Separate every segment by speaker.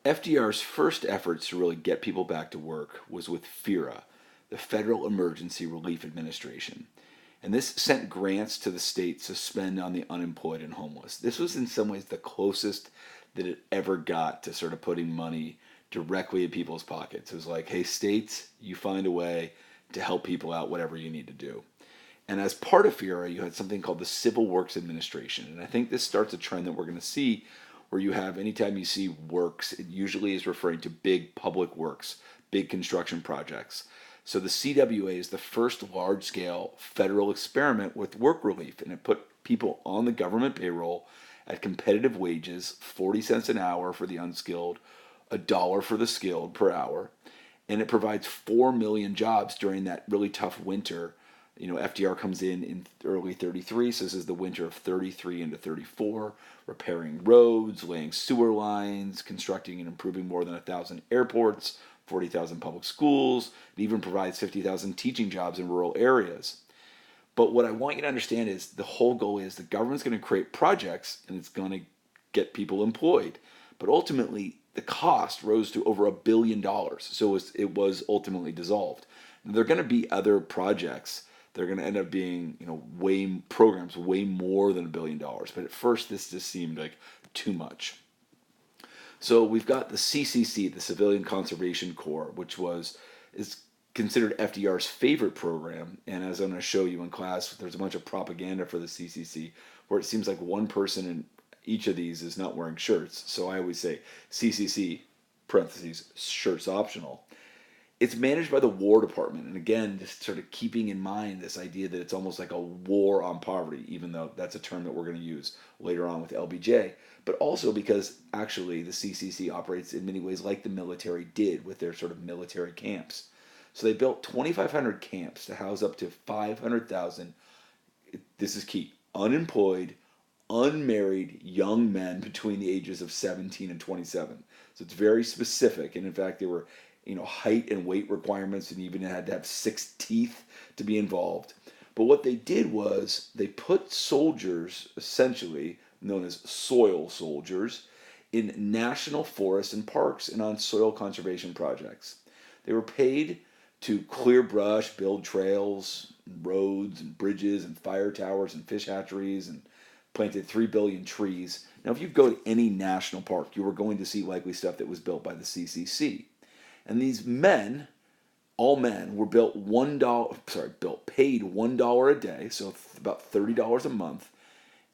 Speaker 1: FDR's first efforts to really get people back to work was with FERA, the Federal Emergency Relief Administration. And this sent grants to the states to spend on the unemployed and homeless. This was in some ways the closest that it ever got to sort of putting money directly in people's pockets. It was like, hey, states, you find a way to help people out, whatever you need to do. And as part of FERA, you had something called the Civil Works Administration. And I think this starts a trend that we're going to see where you have, anytime you see works, it usually is referring to big public works, big construction projects. So the CWA is the first large-scale federal experiment with work relief, and it put people on the government payroll at competitive wages, 40 cents an hour for the unskilled, $1 for the skilled per hour, and it provides 4 million jobs during that really tough winter. FDR comes in early 33, so this is the winter of 33 into 34, repairing roads, laying sewer lines, constructing and improving more than 1,000 airports, 40,000 public schools. It even provides 50,000 teaching jobs in rural areas. But what I want you to understand is the whole goal is the government's going to create projects and it's going to get people employed. But ultimately, the cost rose to over $1 billion, so it was ultimately dissolved. And there are going to be other projects. They're going to end up being, programs way more than $1 billion. But at first, this just seemed like too much. So we've got the CCC, the Civilian Conservation Corps, which is considered FDR's favorite program. And as I'm going to show you in class, there's a bunch of propaganda for the CCC where it seems like one person in each of these is not wearing shirts. So I always say CCC, parentheses, shirts optional. It's managed by the War Department. And again, just sort of keeping in mind this idea that it's almost like a war on poverty, even though that's a term that we're going to use later on with LBJ. But also because actually the CCC operates in many ways like the military did with their sort of military camps. So they built 2,500 camps to house up to 500,000, this is key, unemployed, unmarried young men between the ages of 17 and 27. So it's very specific. And in fact, there were height and weight requirements, and even had to have 6 teeth to be involved. But what they did was they put soldiers, essentially known as soil soldiers, in national forests and parks and on soil conservation projects. They were paid to clear brush, build trails, roads and bridges and fire towers and fish hatcheries, and planted 3 billion trees. Now, if you go to any national park, you are going to see likely stuff that was built by the CCC. And these men, all men, were paid $1 a day, so about $30 a month,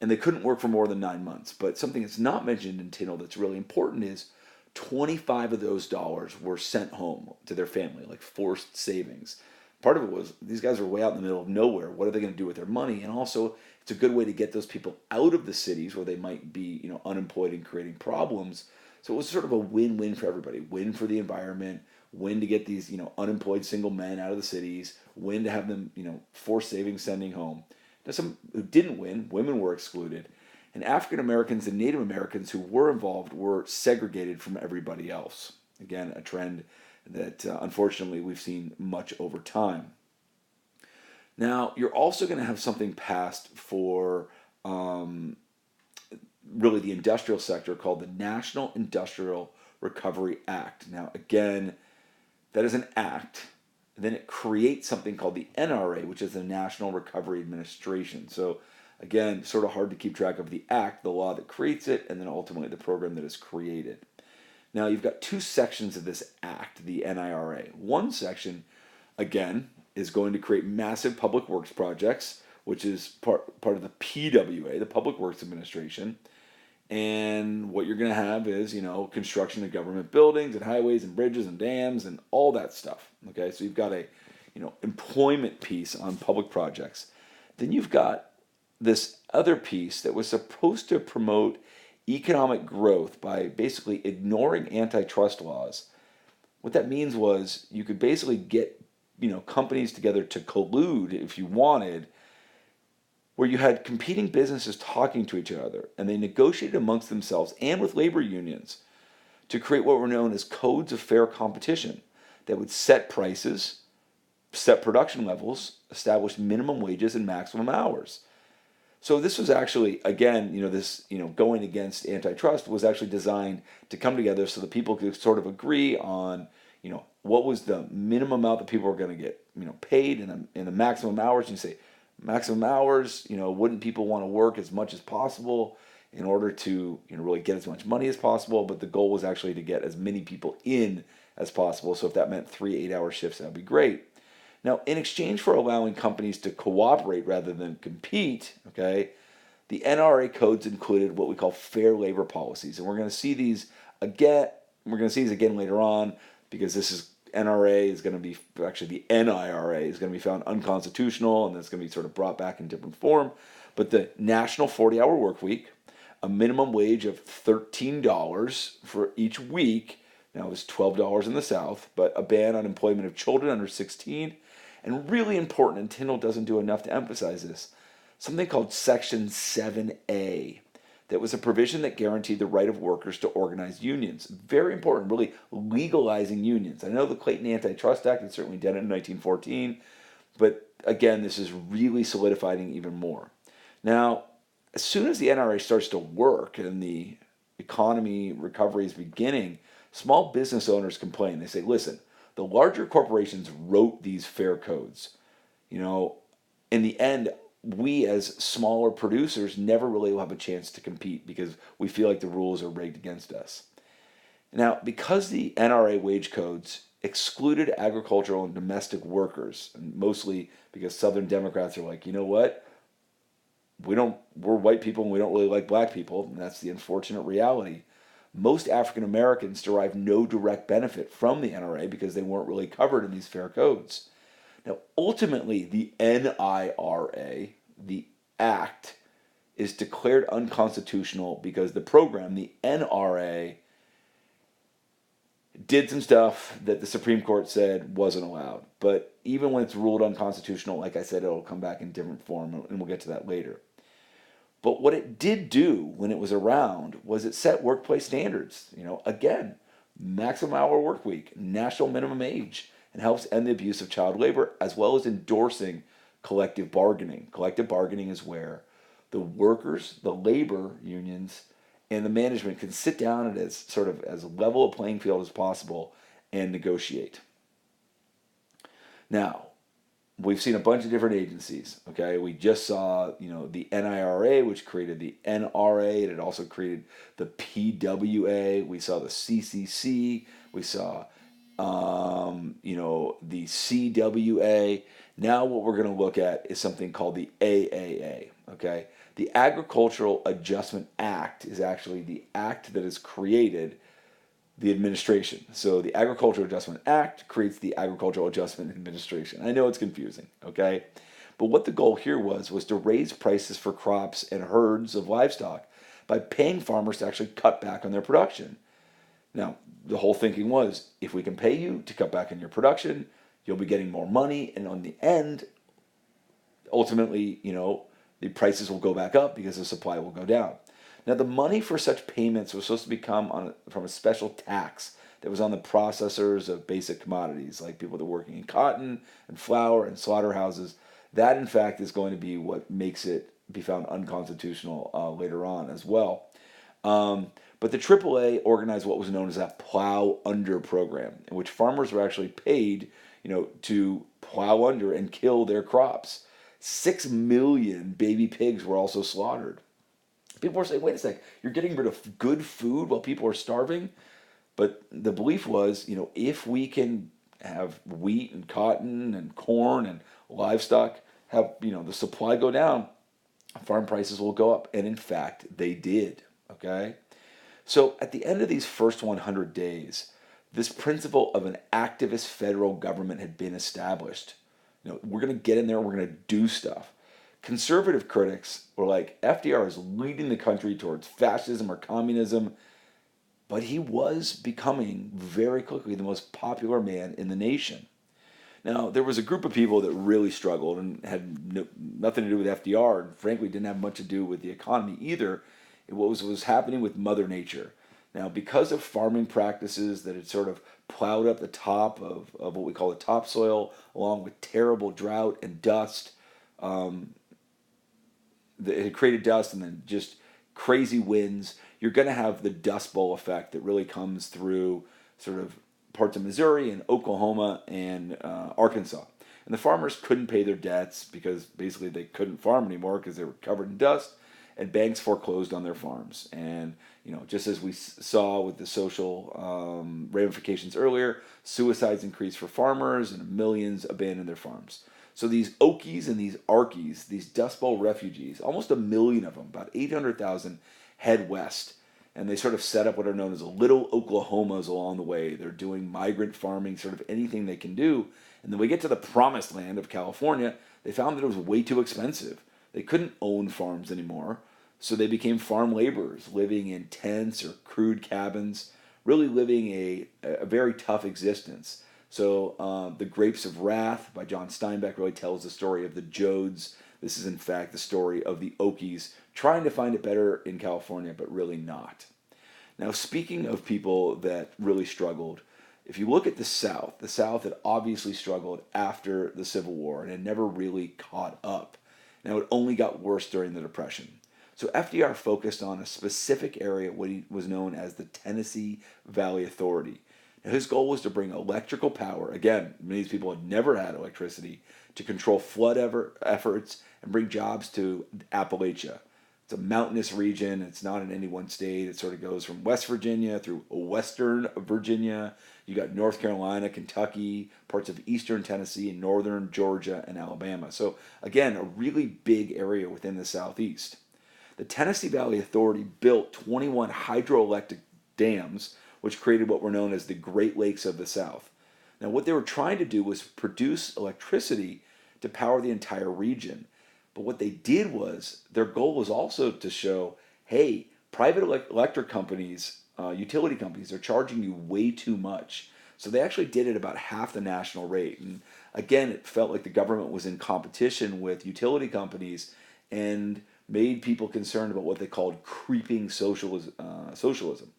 Speaker 1: and they couldn't work for more than 9 months. But something that's not mentioned in Tindall that's really important is 25 of those dollars were sent home to their family, like forced savings. Part of it was these guys are way out in the middle of nowhere. What are they going to do with their money? And also, it's a good way to get those people out of the cities where they might be, unemployed and creating problems. So it was sort of a win-win for everybody. Win for the environment, win to get these, unemployed single men out of the cities, win to have them, forced savings sending home. Now, some who didn't win, women were excluded. And African Americans and Native Americans who were involved were segregated from everybody else. Again, a trend that unfortunately we've seen much over time. Now, you're also going to have something passed for really the industrial sector called the National Industrial Recovery Act. Now, again, that is an act. Then it creates something called the NRA, which is the National Recovery Administration. So, again, sort of hard to keep track of the act, the law that creates it, and then ultimately the program that is created. Now, you've got 2 sections of this act, the NIRA. One section, again, is going to create massive public works projects, which is part of the PWA, the Public Works Administration. And what you're going to have is, construction of government buildings and highways and bridges and dams and all that stuff. Okay, so you've got a, employment piece on public projects. Then you've got this other piece that was supposed to promote economic growth by basically ignoring antitrust laws. What that means was you could basically get, companies together to collude if you wanted, where you had competing businesses talking to each other, and they negotiated amongst themselves and with labor unions to create what were known as codes of fair competition that would set prices, set production levels, establish minimum wages and maximum hours. So this was actually, again, this, going against antitrust was actually designed to come together so that people could sort of agree on, what was the minimum amount that people were going to get, paid in the maximum hours. You say maximum hours, wouldn't people want to work as much as possible in order to, really get as much money as possible? But the goal was actually to get as many people in as possible. So if that meant 3 8-hour shifts, that would be great. Now, in exchange for allowing companies to cooperate rather than compete, okay, the NRA codes included what we call fair labor policies, and we're going to see these again. We're going to see these again later on because this is NRA is going to be actually the NIRA is going to be found unconstitutional, and that's going to be sort of brought back in different form. But the National 40-Hour Work Week, a minimum wage of $13 for each week. Now it was $12 in the South, but a ban on employment of children under 16. And really important, and Tyndall doesn't do enough to emphasize this, something called Section 7A. That was a provision that guaranteed the right of workers to organize unions. Very important, really legalizing unions. I know the Clayton Antitrust Act had certainly done it in 1914, but again, this is really solidifying even more. Now, as soon as the NRA starts to work and the economy recovery is beginning, small business owners complain. They say, listen, the larger corporations wrote these fair codes. In the end, we as smaller producers never really will have a chance to compete because we feel like the rules are rigged against us. Now, because the NRA wage codes excluded agricultural and domestic workers, and mostly because Southern Democrats are like, you know what? We're white people and we don't really like black people, and that's the unfortunate reality. Most African Americans derive no direct benefit from the NRA because they weren't really covered in these fair codes. Now, ultimately, the NIRA, the act, is declared unconstitutional because the program, the NRA, did some stuff that the Supreme Court said wasn't allowed. But even when it's ruled unconstitutional, like I said, it'll come back in different form, and we'll get to that later. But what it did do when it was around was it set workplace standards. Again, maximum hour work week, national minimum age, and helps end the abuse of child labor, as well as endorsing collective bargaining. Collective bargaining is where the workers, the labor unions, and the management can sit down at as level a playing field as possible and negotiate. Now, we've seen a bunch of different agencies. Okay, we just saw the NIRA, which created the NRA, and it also created the PWA. We saw the CCC. We saw the CWA. Now what we're going to look at is something called the AAA. Okay, the Agricultural Adjustment Act is actually the act that has created the administration. So the Agricultural Adjustment Act creates the Agricultural Adjustment Administration. I know it's confusing, okay? But what the goal here was to raise prices for crops and herds of livestock by paying farmers to actually cut back on their production. Now, the whole thinking was, if we can pay you to cut back on your production, you'll be getting more money, and on the end, ultimately, the prices will go back up because the supply will go down. Now, the money for such payments was supposed to come from a special tax that was on the processors of basic commodities, like people that are working in cotton and flour and slaughterhouses. That, in fact, is going to be what makes it be found unconstitutional later on as well. But the AAA organized what was known as a plow under program, in which farmers were actually paid, to plow under and kill their crops. 6 million baby pigs were also slaughtered. People were saying, wait a sec, you're getting rid of good food while people are starving? But the belief was, if we can have wheat and cotton and corn and livestock have, the supply go down, farm prices will go up. And in fact, they did, okay? So at the end of these first 100 days, this principle of an activist federal government had been established. We're going to get in there, we're going to do stuff. Conservative critics were like, FDR is leading the country towards fascism or communism, but he was becoming very quickly the most popular man in the nation. Now, there was a group of people that really struggled and had nothing to do with FDR, and frankly didn't have much to do with the economy either. It was happening with Mother Nature. Now, because of farming practices that had sort of plowed up the top of what we call the topsoil, along with terrible drought and dust, it had created dust, and then just crazy winds. You're going to have the Dust Bowl effect that really comes through sort of parts of Missouri and Oklahoma and Arkansas. And the farmers couldn't pay their debts because basically they couldn't farm anymore because they were covered in dust, and banks foreclosed on their farms. And just as we saw with the social ramifications earlier, suicides increased for farmers and millions abandoned their farms. So these Okies and these Arkies, these Dust Bowl refugees, almost a million of them, about 800,000, head west. And they sort of set up what are known as little Oklahomas along the way. They're doing migrant farming, sort of anything they can do. And then we get to the promised land of California, they found that it was way too expensive. They couldn't own farms anymore. So they became farm laborers, living in tents or crude cabins, really living a very tough existence. So The Grapes of Wrath by John Steinbeck really tells the story of the Jodes. This is in fact the story of the Okies trying to find it better in California, but really not. Now, speaking of people that really struggled, if you look at the South had obviously struggled after the Civil War and had never really caught up. Now, it only got worse during the Depression. So FDR focused on a specific area, what was known as the Tennessee Valley Authority. Now, his goal was to bring electrical power, again, many of these people had never had electricity, to control flood efforts and bring jobs to Appalachia. It's a mountainous region. It's not in any one state. It sort of goes from West Virginia through western Virginia. You got North Carolina, Kentucky, parts of eastern Tennessee, and northern Georgia and Alabama. So again, a really big area within the Southeast. The Tennessee Valley Authority built 21 hydroelectric dams, which created what were known as the Great Lakes of the South. Now, what they were trying to do was produce electricity to power the entire region. But what they did was, their goal was also to show, hey, private electric companies, utility companies, are charging you way too much. So they actually did it about half the national rate. And again, it felt like the government was in competition with utility companies and made people concerned about what they called creeping socialism.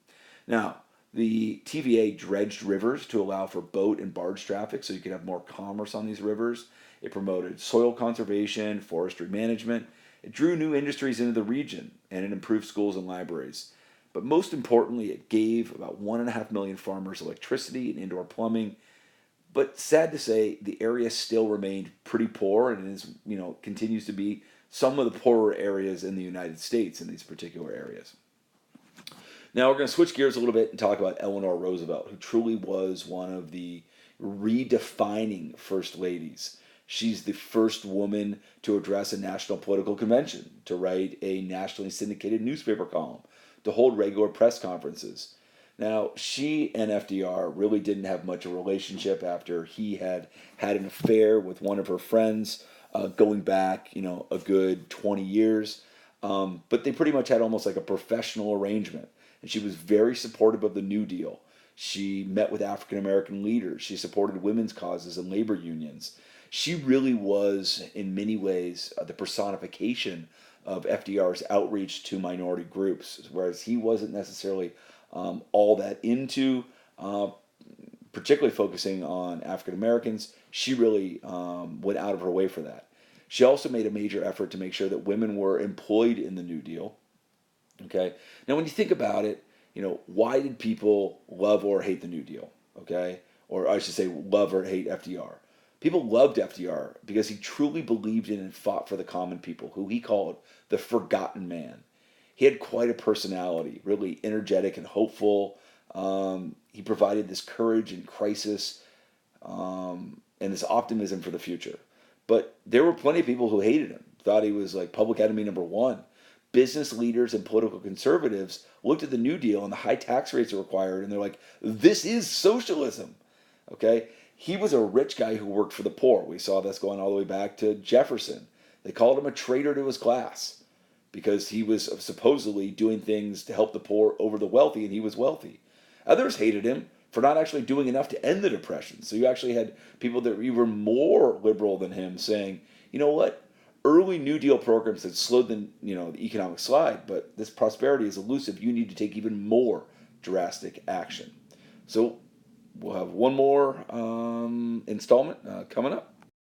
Speaker 1: Now, the TVA dredged rivers to allow for boat and barge traffic so you could have more commerce on these rivers. It promoted soil conservation, forestry management. It drew new industries into the region, and it improved schools and libraries. But most importantly, it gave about 1.5 million farmers electricity and indoor plumbing. But sad to say, the area still remained pretty poor, and is, continues to be some of the poorer areas in the United States in these particular areas. Now we're going to switch gears a little bit and talk about Eleanor Roosevelt, who truly was one of the redefining first ladies. She's the first woman to address a national political convention, to write a nationally syndicated newspaper column, to hold regular press conferences. Now, she and FDR really didn't have much of a relationship after he had an affair with one of her friends going back, a good 20 years. But they pretty much had almost like a professional arrangement. And she was very supportive of the New Deal. She met with African American leaders. She supported women's causes and labor unions. She really was, in many ways, the personification of FDR's outreach to minority groups, whereas he wasn't necessarily all that into particularly focusing on African Americans. She really went out of her way for that. She also made a major effort to make sure that women were employed in the New Deal. Okay. Now, when you think about it, why did people love or hate the New Deal? Okay. Or I should say love or hate FDR. People loved FDR because he truly believed in and fought for the common people, who he called the forgotten man. He had quite a personality, really energetic and hopeful. He provided this courage in crisis and this optimism for the future. But there were plenty of people who hated him, thought he was like public enemy number one. Business leaders and political conservatives looked at the New Deal and the high tax rates it required, and they're like, this is socialism. Okay? He was a rich guy who worked for the poor. We saw this going all the way back to Jefferson. They called him a traitor to his class because he was supposedly doing things to help the poor over the wealthy, and he was wealthy. Others hated him for not actually doing enough to end the Depression. So you actually had people that were even more liberal than him saying, you know what? Early New Deal programs had slowed the economic slide, but this prosperity is elusive. You need to take even more drastic action. So we'll have one more installment coming up.